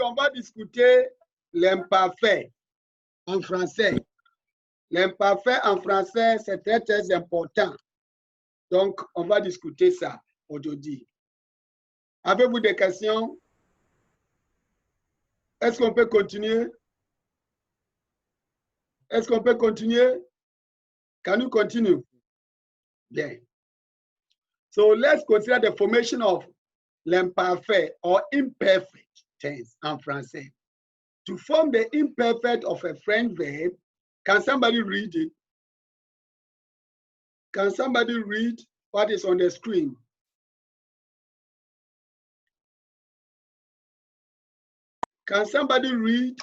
on va discuter l'imparfait en français. L'imparfait en français, c'est très, très important. Donc, on va discuter ça aujourd'hui. Avez-vous des questions? Est-ce qu'on peut continuer? Est-ce qu'on peut continuer? Can you continue? Bien. So let's consider the formation of l'imparfait or imperfect tense en français. To form the imperfect of a French verb, can somebody read it? Can somebody read what is on the screen? Can somebody read?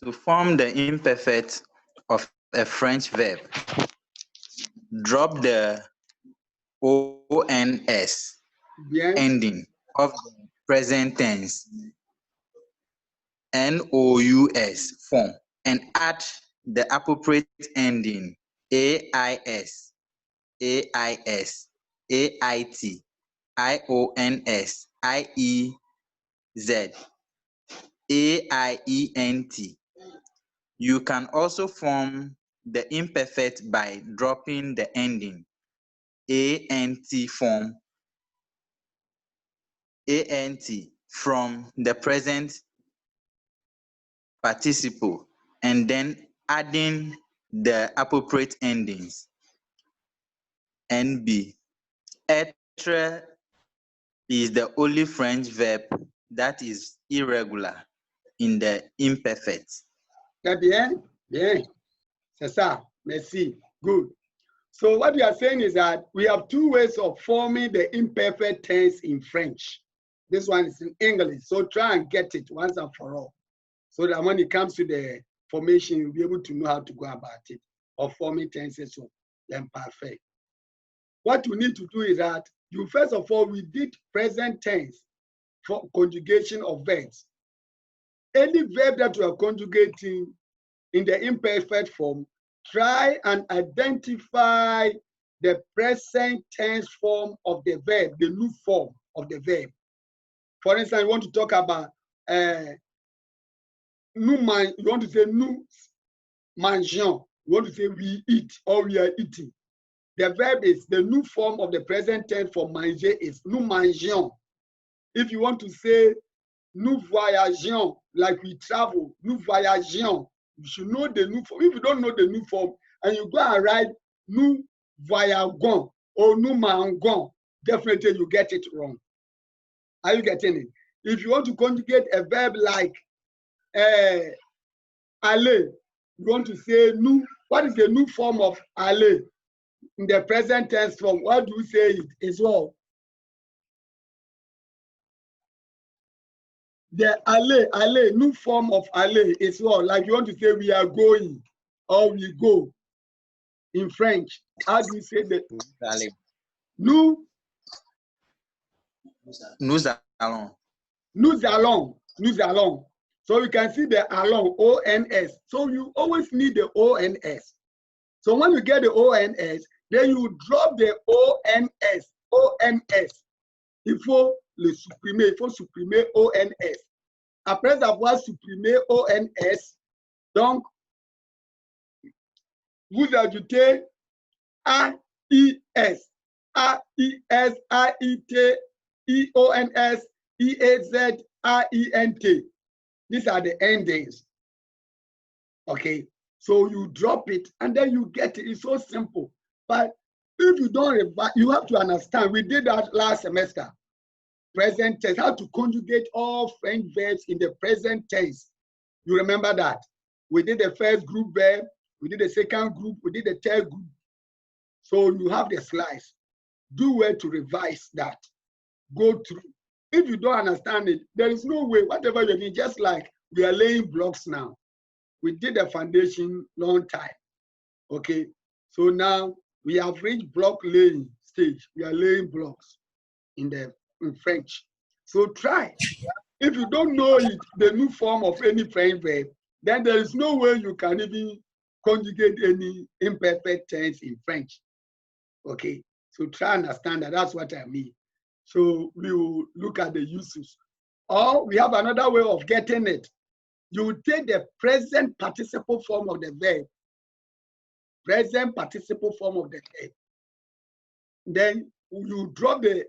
To form the imperfect of a French verb, drop the ONS Bien. ending of the present tense NOUS form and add the appropriate ending AIS, AIS, AIT, IONS, IEZ, AIENT. You can also form the imperfect by dropping the ending ANT form ANT from the present participle and then adding the appropriate endings. NB. Être is the only French verb that is irregular in the imperfect. Très bien. Bien. C'est ça. Merci. Good. So what we are saying is that we have two ways of forming the imperfect tense in French. This one is in English. So try and get it once and for all. So that when it comes to the formation, you'll be able to know how to go about it or forming tenses of imperfect. What we need to do is that you first of all, we did present tense for conjugation of verbs. Any verb that you are conjugating in the imperfect form, try and identify the present tense form of the verb, the new form of the verb. For instance, you want to talk about nous man, you want to say nous mangeons, you want to say we eat or we are eating. The verb is the new form of the present tense for manger is nous mangeons. If you want to say nous voyageons, like we travel, nous voyageons, you should know the new form. If you don't know the new form and you go and write nous voyageons or nous mangeons, definitely you get it wrong. Are you getting it? If you want to conjugate a verb like aller, you want to say nous. What is the new form of aller? In the present tense form, what do you say it as well? The aller, new form of aller is well. Like you want to say we are going or we go. In French, how do you say that? Nous allons. Nous allons. Nous allons. So you can see the allons, ONS. So you always need the ONS. So when you get the ONS, then you drop the ONS. ONS. Il faut le supprimer. Il faut supprimer ONS. Après avoir supprimé ONS, donc, vous ajoutez AIS. AIS, AIT, IONS, IAZ, AINT. These are the endings. Okay. So you drop it and then you get it. It's so simple. But if you don't revise, you have to understand. We did that last semester. Present tense, how to conjugate all French verbs in the present tense. You remember that? We did the first group verb, we did the second group, we did the third group. So you have the slides. Do well to revise that. Go through. If you don't understand it, there is no way, whatever you need, just like we are laying blocks now. We did the foundation long time. Okay. So now we have reached block laying stage. We are laying blocks in French. So try. If you don't know it, the new form of any French verb, then there is no way you can even conjugate any imperfect tense in French. Okay. So try and understand that. That's what I mean. So we will look at the uses Or we have another way of getting it. You take the present participle form of the verb. Present participle form of the verb. Then you drop the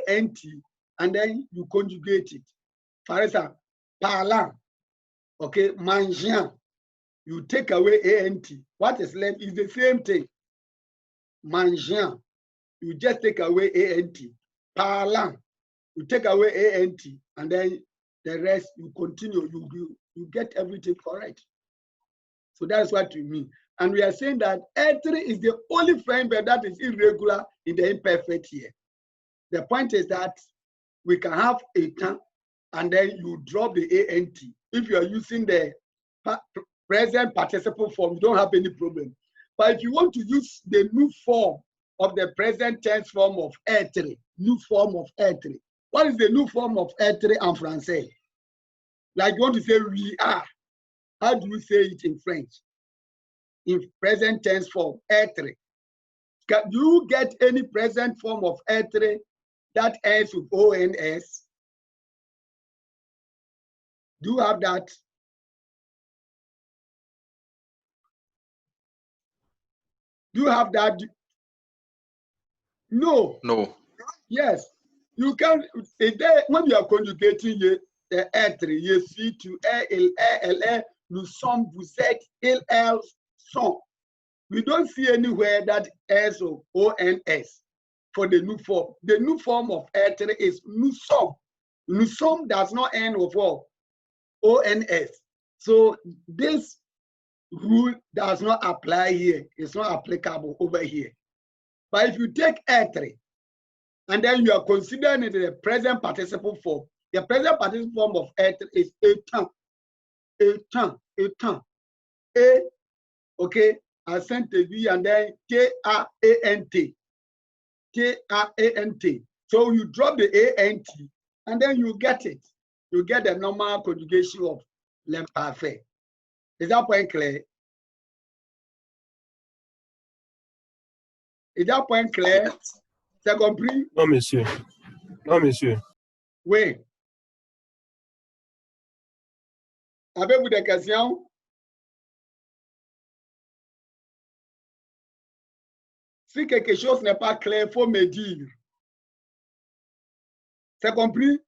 ANT and then you conjugate it. For example, parlant. Okay, mangeant. You take away ANT. What is left is the same thing. Mangeant. You just take away ANT. Parlant. You take away ANT and then the rest you continue. You get everything correct. So that's what we mean. And we are saying that être is the only French verb that is irregular in the imperfect here. The point is that we can have a temps and then you drop the ANT. If you are using the present participle form, you don't have any problem. But if you want to use the new form of the present tense form of être, new form of être. What is the new form of être en français? Like you want to say we are. How do you say it in French? In present tense form, être. Do you get any present form of être that ends with ONS? Do you have that? Do you have that? No. No. Yes. You can, when you are conjugating the être, je suis, tu es, il est, elle est, nous sommes, vous êtes, ils, elles sont. We don't see anywhere that ends of ONS for the new form. The new form of être is nous sommes. Nous sommes does not end with what? ONS. So this rule does not apply here. It's not applicable over here. But if you take être and then you are considering it the present participle form, the present participle form of être is étant, étant, étant. A, okay, accent aigu and then T-A-A-N-T. T-A-A-N-T. So you drop the A-N-T and then you get it. You get the normal conjugation of l'imparfait. Is that point clear? Is that point clear? C'est compris? Non, monsieur. Non, monsieur. Oui. Avez-vous des questions? Si quelque chose n'est pas clair, il faut me dire. C'est compris?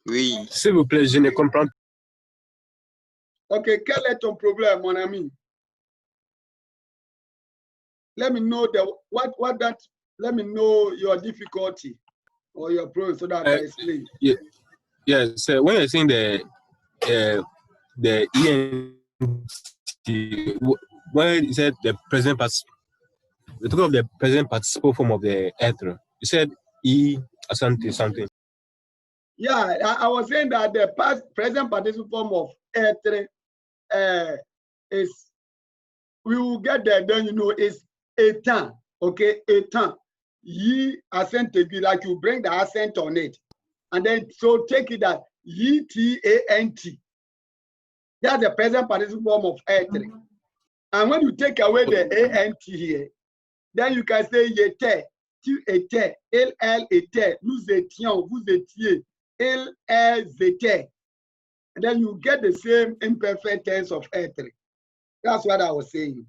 Oui. S'il vous plaît, je ne comprends pas. Ok, quel est ton problème, mon ami? Let me know let me know your difficulty or your problem so that I can explain. Yes, so when you're saying the ENT, when you said the present participle, we talk of the present participle form of the être. You said something. Yeah, I was saying that the present participle form of être is, we will get there, then you know, is étant, okay, étant. Ye accent aigu, like you bring the accent on it. And then, so take it that ye, T-A-N-T. That's the present participle form of être. And when you take away the A-N-T here, then you can say y'étais, tu étais, il, elle était, nous étions, vous étiez, il, elles étaient. And then you get the same imperfect tense of être. That's what I was saying.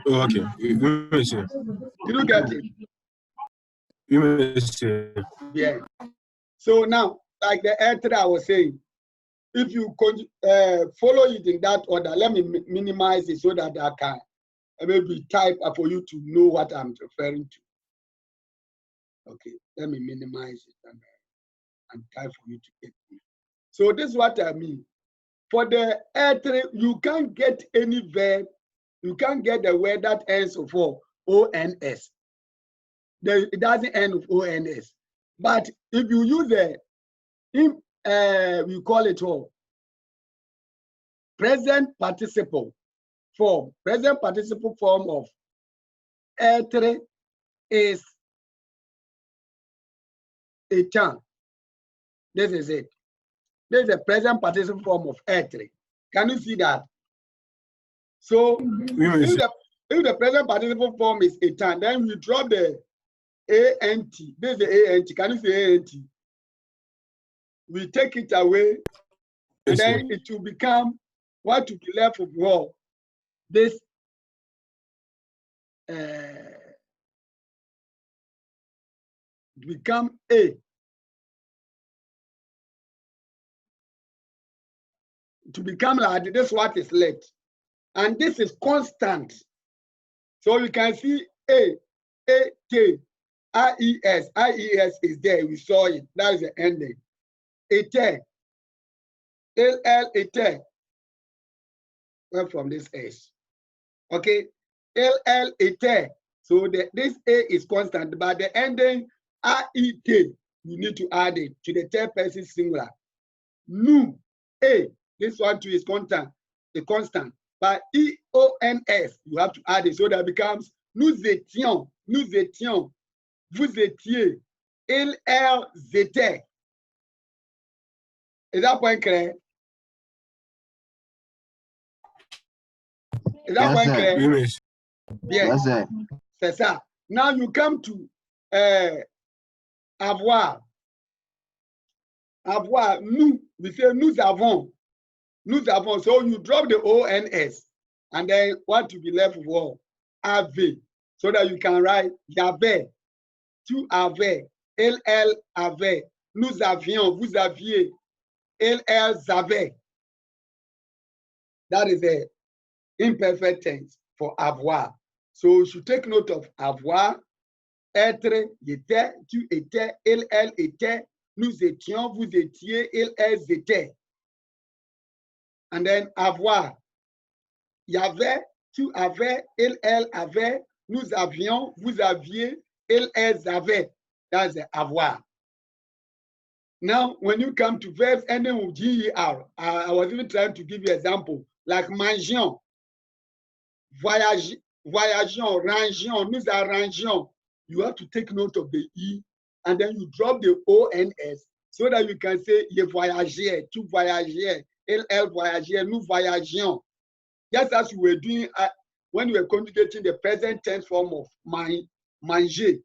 Oh, okay. Oui, monsieur. Did you get it? Oui, monsieur. Yeah. So now, like the être I was saying, if you follow it in that order, let me minimize it so that I can maybe type for you to know what I'm referring to. Okay, let me minimize it and type for you to get it. So this is what I mean. For the être, you can't get any verb, you can't get the word that ends with ONS. It doesn't end with ONS. But if you use we call it present participle form. Present participle form of être is étant. This is it. This is a present participle form of être. Can you see that? So if the present participle form is étant, then we drop the A-N-T. This is the A-N-T. Can you say A-N-T? We take it away, and then it will become what will be left of war. This become A. To become like this, what is left. And this is constant. So you can see A, T, I-E-S. I-E-S is there. We saw it. That is the ending. Ete. L-L, ete. Well, from this S. Okay. L-L, ete. So this A is constant, but the ending I-E-T, you need to add it to the third person singular. Nu, A. This one too is constant, But E-O-N-S, you have to add it, so that becomes nous étions, vous étiez, ils, elles étaient. Is that point clear? Is that point clear? Yes, c'est ça. Now you come to avoir. Avoir, nous, we say nous avons. Nous avons, so you drop the O-N-S, and then what to be left with what? Ave, so that you can write y'avait, tu avais, elle avait, nous avions, vous aviez, elles avaient. That is the imperfect tense for avoir. So you should take note of avoir, être, était, tu étais, elle était, nous étions, vous étiez, elles étaient. And then avoir. Il y avait, tu avais, elle avait, nous avions, vous aviez, elles avaient. That's the avoir. Now, when you come to verbs ending with GER, I was even trying to give you an example, like mangions, voyageons, rangions, nous arrangeons. You have to take note of the E, and then you drop the O-N-S, so that you can say, je voyageais, tu voyageais, elle voyageait, nous voyagions. Just as we were doing when we were conjugating the present tense form of manger.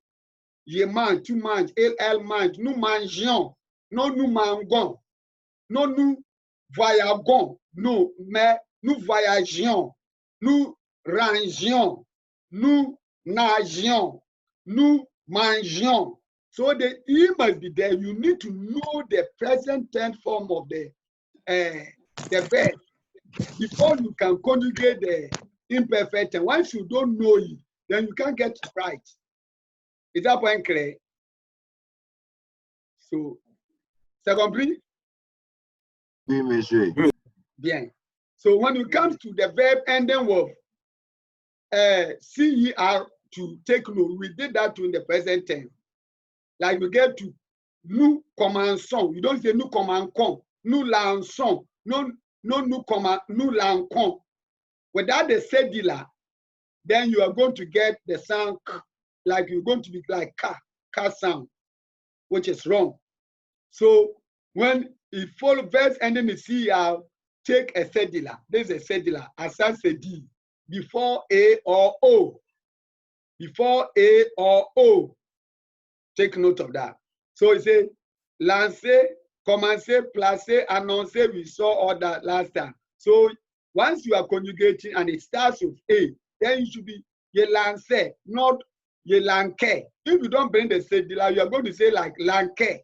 Je mange, tu manges, elle mange, nous mangions, non nous mangeons, non nous voyageons, non, mais nous voyagions, nous rangions, nous nagions, nous mangions. So the E must be there. You need to know the present tense form of the verb before you can conjugate the imperfect tense. Once you don't know it, then you can't get it right. Is that point clear? So, c'est compris? Oui, monsieur. Bien. So when it comes to the verb ending with CER to take note, we did that in the present tense. Like we get to nous commençons. You don't say nous commençons. Nous lançons. Non, nous lançons. Without the cedilla, then you are going to get the sound like you're going to be like ka sound, which is wrong. So when it follows verbs ending in CER, take a cedilla. There's a cedilla, aside cedi, before A or O. Before A or O. Take note of that. So it says, lancer, commencer, placer, annoncer, we saw all that last time. So once you are conjugating and it starts with A, then you should be ye lancer, not ye lanquer. If you don't bring the cedilla, you are going to say like lanquer,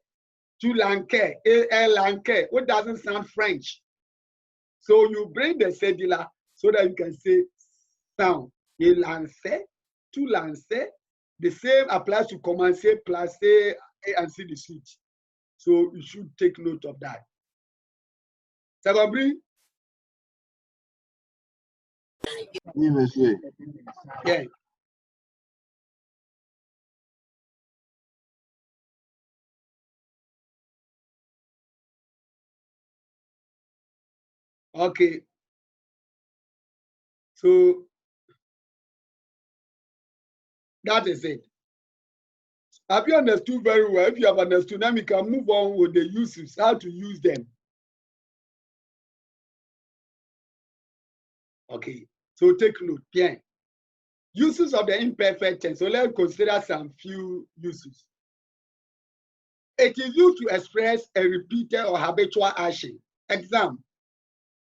tu lanquer, A lanquer, what doesn't sound French. So you bring the cedilla so that you can say sound. Ye lancer, tu lancer. The same applies to commencer, placer, and see the suite. So you should take note of that. Ça compris? Oui, monsieur. Yeah. Okay. So that is it. Have you understood very well? If you have understood, then we can move on with the uses, how to use them. Okay. So take note. Bien. Uses of the imperfect tense. So let's consider some few uses. It is used to express a repeated or habitual action. Example,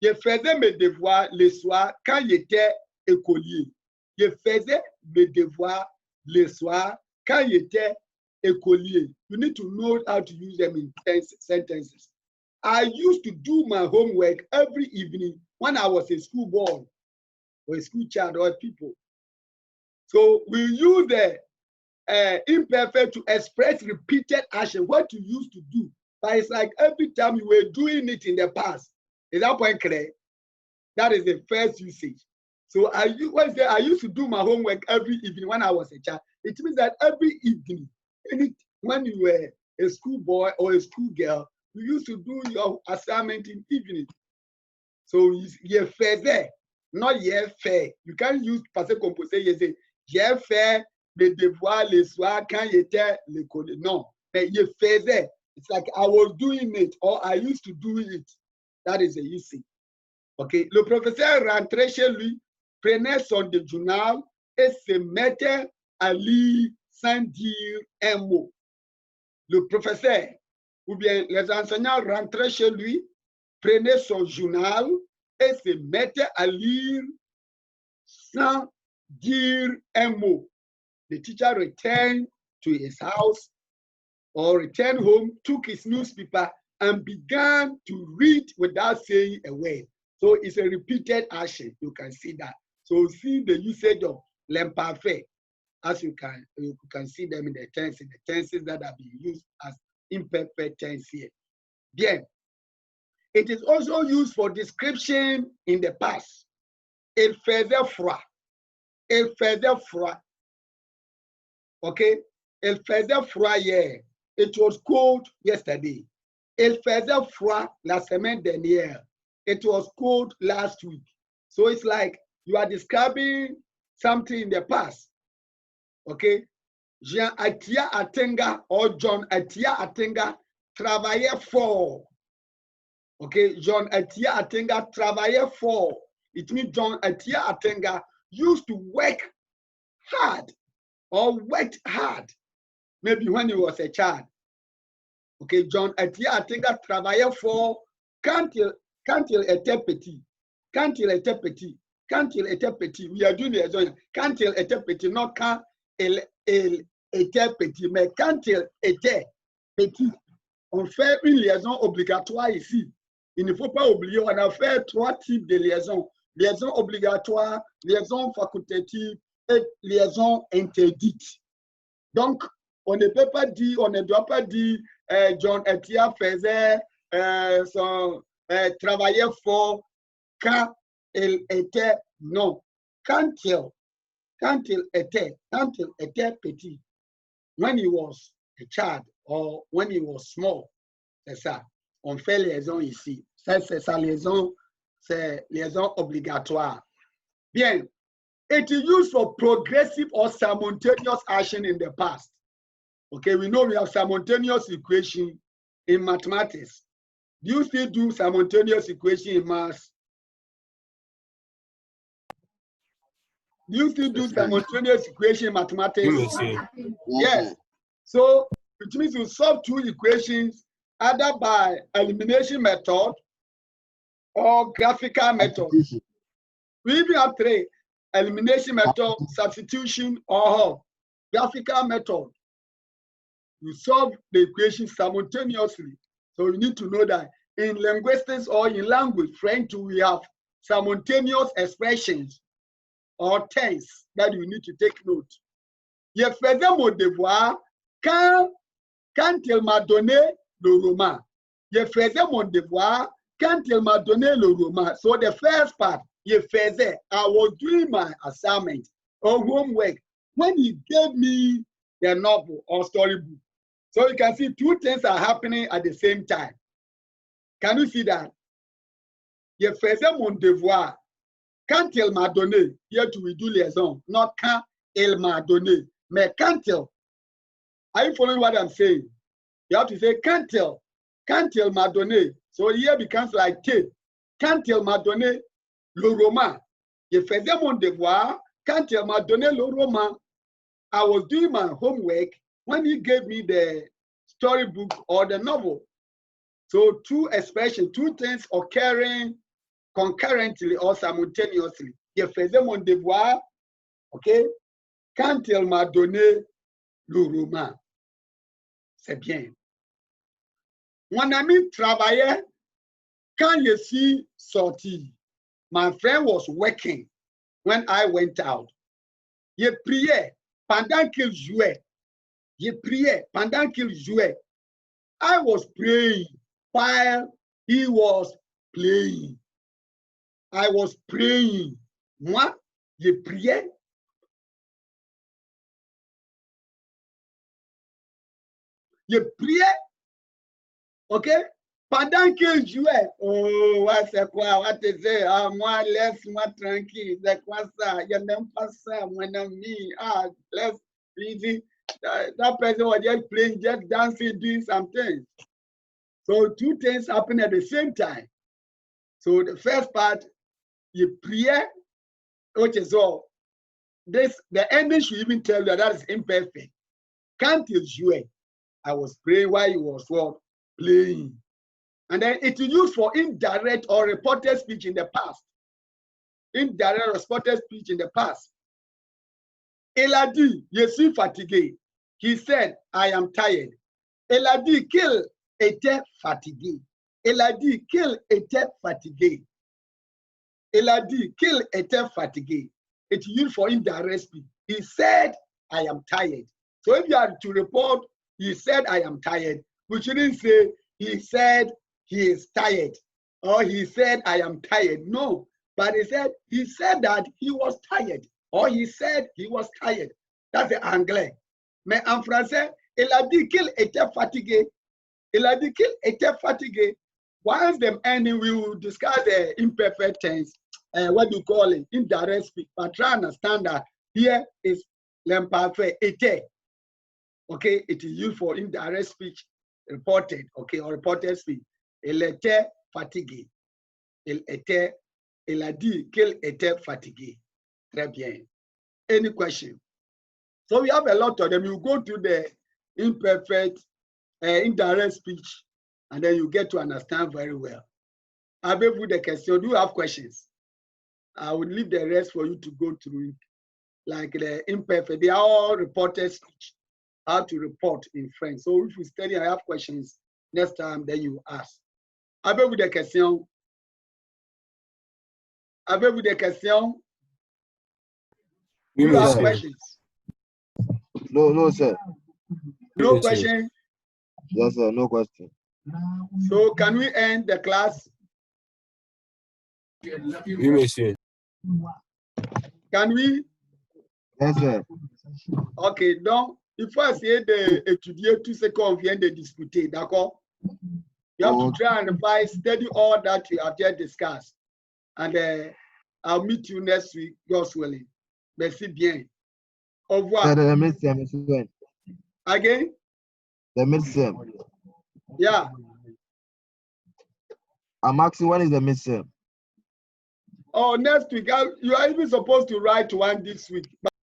je faisais mes devoirs le soir quand j'étais écolier. Je faisais mes devoirs le soir quand j'étais écolier. You need to know how to use them in sentences. I used to do my homework every evening when I was a school boy or a school child or people. So we use the imperfect to express repeated action, what you used to do. But it's like every time you were doing it in the past. Is that point clear? That is the first usage. So I used to do my homework every evening when I was a child. It means that every evening, when you were a school boy or a school girl, you used to do your assignment in evening. So you faisais, not you fait. You can't use passé composé. You say j'ai fait mes devoirs le soir quand j'étais l'école. No, but you faisais. It's like I was doing it or I used to do it. That is a usage. Okay. Le professeur rentrait chez lui, prenait son journal et se mettait à lire sans dire un mot. Le professeur ou bien les enseignants rentraient chez lui, prenaient son journal et se mettaient à lire sans dire un mot. The teacher returned to his house or returned home, took his newspaper and began to read without saying a word. So it's a repeated action. You can see that. So see the usage of l'imparfait, as you can see them in the tenses that are being used as imperfect tense here. Bien. It is also used for description in the past. Il faisait froid. Il faisait froid. Okay? Il faisait froid hier. It was cold yesterday. Il faisait froid la semaine dernière. It was cold last week. So it's like you are describing something in the past. Okay? Jean Atia Atenga or John Atia Atenga travaillait fort. Okay? John Atia Atenga travaillait fort. It means John Atia Atenga used to work hard or worked hard, maybe when he was a child. Okay, John Atia Atenga travaillait fort quand il était petit. Quand il était petit. Quand il était petit. We are doing the liaison. Quand il était petit, not quand il était petit, mais quand il était petit. On fait une liaison obligatoire ici. Il ne faut pas oublier, on a fait 3 types de liaisons. Liaison obligatoire, liaison facultative et liaison interdite. Donc, on ne peut pas dire, on ne doit pas dire John Etia faisait travaillait fort quand il était, non, quand il était petit, when he was a child or when he was small, c'est ça. On fait liaison ici. Ça, c'est sa liaison, c'est liaison obligatoire. Bien. It is used for progressive or simultaneous action in the past. Okay, we know we have simultaneous equation in mathematics. Do you still do simultaneous equation in maths? Do you still do simultaneous equation in mathematics? Yes. So it means you solve 2 equations either by elimination method or graphical method. We even have 3. Elimination method, substitution, or graphical method. You solve the equation simultaneously. So you need to know that in linguistics or in language, French, we have simultaneous expressions or tense that you need to take note. Je faisais mon devoir quand il m'a donné le roman. Je faisais mon devoir quand il m'a donné le roman. So the first part, je faisais, I was doing my assignment or homework when he gave me the novel or storybook. So you can see 2 things are happening at the same time. Can you see that? Je faisais mon devoir quand il m'a donné. Here to do liaison, not quand il m'a donné. Mais quand il. Are you following what I'm saying? You have to say quand il m'a donné. So here becomes like T. Quand il m'a donné le roman. Je faisais mon devoir can't tell my Donelo Roma. I was doing my homework when he gave me the storybook or the novel. So two expressions, two things occurring concurrently or simultaneously. Je faisais mon devoir, ok? Quand il m'a donné le roman, c'est bien. Mon ami travaillait quand je suis sorti. My friend was working when I went out. Je priais pendant qu'il jouait. Je priais pendant qu'il jouait. I was praying while he was playing. I was praying. Moi, je priais. Je priais. OK? Pendant qu'il jouait. Oh, ouais, c'est quoi? Ouais, tu sais, ah, moi, laisse-moi tranquille. C'est quoi ça? Je n'aime pas ça, mon ami. Ah, laisse. That person was just playing, just dancing, doing something. So two things happen at the same time. So the first part, you pray, which is all. This the ending should even tell you that is imperfect. Can't you jouer? I was praying while he was what? Playing. And then it is used for indirect or reported speech in the past. Indirect or reported speech in the past. Il a dit, je suis fatigué. He said, I am tired. Il a dit qu'il était fatigué. Il a dit qu'il était fatigué. Il a dit qu'il était fatigué. It's used for indirect speech. He said, I am tired. So if you are to report, he said, I am tired, we shouldn't say, he said, he is tired. Or he said, I am tired. No. But he said that he was tired. Or he said he was tired. That's the anglais. Mais en français, il a dit qu'il était fatigué. Il a dit qu'il était fatigué. Once the ending, we will discuss the imperfect tense. What do you call it? Indirect speech. But try to understand that here is l'imparfait était. Okay, it is used for indirect speech, reported, okay, or reported speech. Il était fatigué. Il a dit qu'il était fatigué. Très bien. Any question? So we have a lot of them. You go to the imperfect, indirect speech, and then you get to understand very well. Avez-vous des questions? Do you have questions? I will leave the rest for you to go through it. Like the imperfect, they are all reported speech. How to report in French. So if you study, I have questions next time, then you ask. Avez-vous des questions? Avez-vous des questions? Oui, You have monsieur. questions? No, sir. No Yes, sir. question? Yes, sir. No question. So can we end the class? Oui, monsieur. Can we? Yes, sir. Ok, donc, il faut essayer d'étudier tout ce qu'on vient de discuter, d'accord? You have to try and revise, study all that we have just discussed. And I'll meet you next week, God's willing. Merci bien. Au revoir. Sir, the midterm is when? Again? The midterm. Yeah. I'm asking, when is the midterm? Oh, next week. You are even supposed to write one this week.